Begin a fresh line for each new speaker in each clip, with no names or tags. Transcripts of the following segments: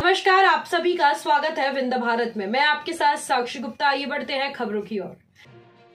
नमस्कार, आप सभी का स्वागत है विंध्य भारत में। मैं आपके साथ साक्षी गुप्ता। आइए बढ़ते हैं खबरों की ओर।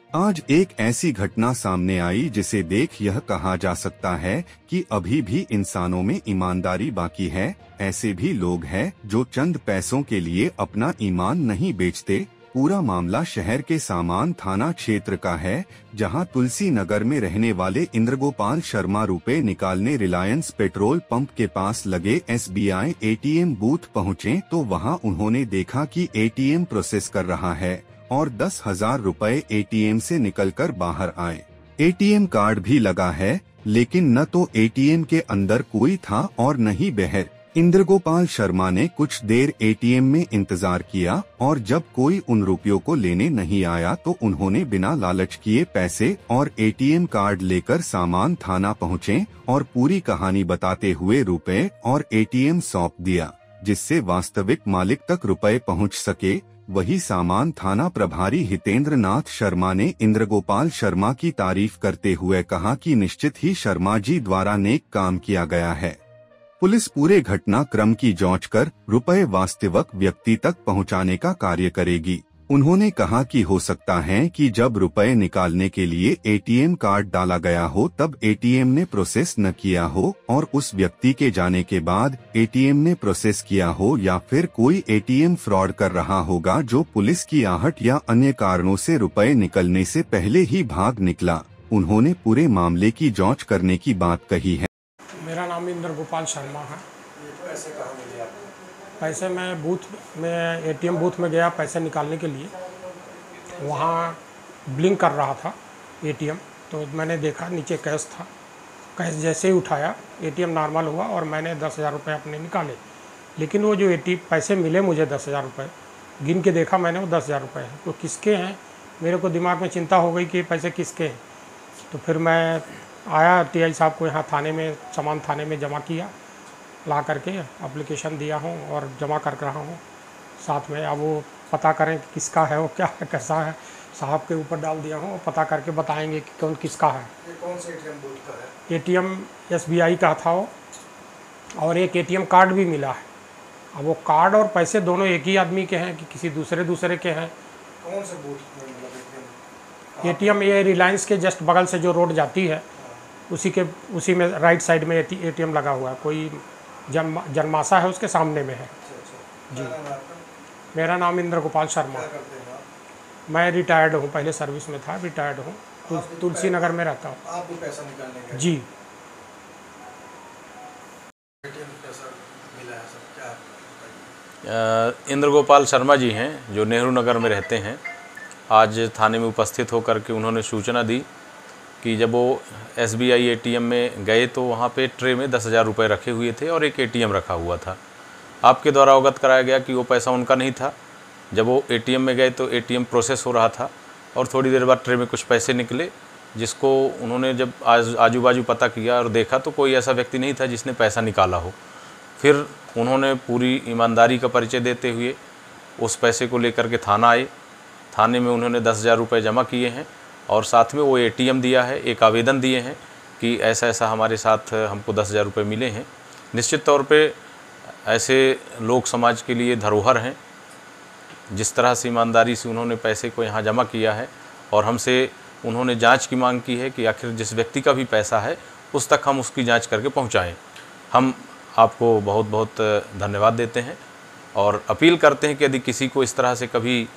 आज एक ऐसी घटना सामने आई जिसे देख यह कहा जा सकता है कि अभी भी इंसानों में ईमानदारी बाकी है। ऐसे भी लोग हैं जो चंद पैसों के लिए अपना ईमान नहीं बेचते। पूरा मामला शहर के सामान थाना क्षेत्र का है, जहां तुलसी नगर में रहने वाले इंद्रगोपाल शर्मा रुपए निकालने रिलायंस पेट्रोल पंप के पास लगे SBI ATM बूथ पहुँचे तो वहां उन्होंने देखा कि ATM प्रोसेस कर रहा है और 10,000 रुपए ATM से निकलकर बाहर आए। ATM कार्ड भी लगा है, लेकिन न तो ATM के अंदर कोई था और न ही बाहर। इंद्रगोपाल शर्मा ने कुछ देर ATM में इंतजार किया और जब कोई उन रुपयों को लेने नहीं आया तो उन्होंने बिना लालच किए पैसे और ATM कार्ड लेकर सामान थाना पहुँचे और पूरी कहानी बताते हुए रुपए और ATM सौंप दिया, जिससे वास्तविक मालिक तक रुपए पहुँच सके। वही सामान थाना प्रभारी हितेंद्र नाथ शर्मा ने इंद्रगोपाल शर्मा की तारीफ करते हुए कहा कि निश्चित ही शर्मा जी द्वारा नेक काम किया गया है। पुलिस पूरे घटनाक्रम की जांच कर रुपए वास्तविक व्यक्ति तक पहुंचाने का कार्य करेगी। उन्होंने कहा कि हो सकता है कि जब रुपए निकालने के लिए ATM कार्ड डाला गया हो तब ATM ने प्रोसेस न किया हो और उस व्यक्ति के जाने के बाद ATM ने प्रोसेस किया हो, या फिर कोई ATM फ्रॉड कर रहा होगा जो पुलिस की आहट या अन्य कारणों से रुपए निकलने से पहले ही भाग निकला। उन्होंने पूरे मामले की जाँच करने की बात कही है।
मेरा नाम इंद्रगोपाल शर्मा है।
पैसे कहाँ मिले आपको?
पैसे मैं बूथ में ATM बूथ में गया पैसे निकालने के लिए। वहाँ ब्लिंक कर रहा था ATM, तो मैंने देखा नीचे कैश था। कैश जैसे ही उठाया ATM नॉर्मल हुआ और मैंने 10,000 रुपये अपने निकाले। लेकिन वो जो पैसे मिले मुझे 10,000 रुपये, गिन के देखा मैंने वो 10,000 रुपये हैं, तो किसके हैं? मेरे को दिमाग में चिंता हो गई कि पैसे किसके हैं। तो फिर मैं आया TI साहब को यहाँ थाने में, सामान थाने में जमा किया, ला करके एप्लीकेशन दिया हूँ और जमा कर रहा हूँ साथ में। अब वो पता करें कि किसका है, वो क्या है, कैसा है, साहब के ऊपर डाल दिया हूँ, पता करके बताएंगे कि कौन किसका है।
ये कौन से ATM बूथ का है?
ATM SBI का था वो, और एक ATM कार्ड भी मिला है। अब वो कार्ड और पैसे दोनों एक ही आदमी के हैं कि किसी दूसरे के हैं?
कौन से बूथ में मतलब
ATM ये रिलायंस के जस्ट बगल से जो रोड जाती है उसी में राइट साइड में ATM लगा हुआ है। कोई जन्माशा है उसके सामने में है। जी, मेरा नाम इंद्रगोपाल शर्मा। मैं रिटायर्ड हूँ, पहले सर्विस में था, रिटायर्ड हूँ, तुलसी नगर में रहता हूँ।
आप भी पैसा निकालने गए?
जी।
पैसा मिला है सर, क्या?
इंद्रगोपाल शर्मा जी हैं जो नेहरू नगर में रहते हैं। आज थाने में उपस्थित होकर के उन्होंने सूचना दी कि जब वो SBI ATM में गए तो वहाँ पे ट्रे में 10,000 रुपये रखे हुए थे और एक ATM रखा हुआ था। आपके द्वारा अवगत कराया गया कि वो पैसा उनका नहीं था। जब वो ATM में गए तो ATM प्रोसेस हो रहा था और थोड़ी देर बाद ट्रे में कुछ पैसे निकले, जिसको उन्होंने जब आजू बाजू पता किया और देखा तो कोई ऐसा व्यक्ति नहीं था जिसने पैसा निकाला हो। फिर उन्होंने पूरी ईमानदारी का परिचय देते हुए उस पैसे को लेकर के थाना आए। थाने में उन्होंने 10,000 रुपये जमा किए हैं और साथ में वो ATM दिया है, एक आवेदन दिए हैं कि ऐसा ऐसा हमारे साथ हमको 10,000 रुपये मिले हैं। निश्चित तौर पे ऐसे लोग समाज के लिए धरोहर हैं। जिस तरह से ईमानदारी से उन्होंने पैसे को यहाँ जमा किया है और हमसे उन्होंने जांच की मांग की है कि आखिर जिस व्यक्ति का भी पैसा है उस तक हम उसकी जांच करके पहुँचाएँ। हम आपको बहुत बहुत धन्यवाद देते हैं और अपील करते हैं कि यदि किसी को इस तरह से कभी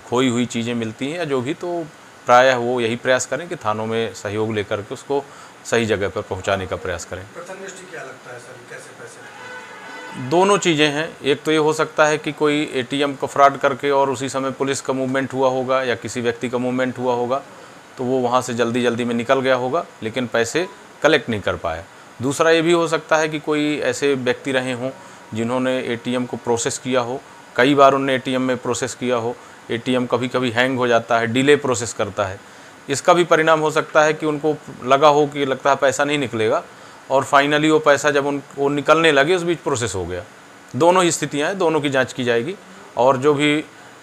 खोई हुई चीज़ें मिलती हैं या जो भी, तो प्रायः वो यही प्रयास करें कि थानों में सहयोग लेकर के उसको सही जगह पर पहुंचाने का प्रयास करें।
प्रथम दृष्टि क्या लगता है सर, कैसे पैसे?
दोनों चीज़ें हैं। एक तो ये हो सकता है कि कोई ATM को फ्रॉड करके और उसी समय पुलिस का मूवमेंट हुआ होगा या किसी व्यक्ति का मूवमेंट हुआ होगा तो वो वहाँ से जल्दी में निकल गया होगा लेकिन पैसे कलेक्ट नहीं कर पाया। दूसरा ये भी हो सकता है कि कोई ऐसे व्यक्ति रहे हों जिन्होंने ATM को प्रोसेस किया हो, कई बार उन्होंने ATM में प्रोसेस किया हो, ATM कभी हैंग हो जाता है, डिले प्रोसेस करता है। इसका भी परिणाम हो सकता है कि उनको लगा हो कि लगता है पैसा नहीं निकलेगा और फाइनली वो पैसा जब वो निकलने लगे उस बीच प्रोसेस हो गया। दोनों ही स्थितियाँ हैं, दोनों की जांच की जाएगी और जो भी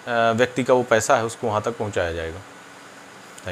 व्यक्ति का वो पैसा है उसको वहाँ तक पहुँचाया जाएगा।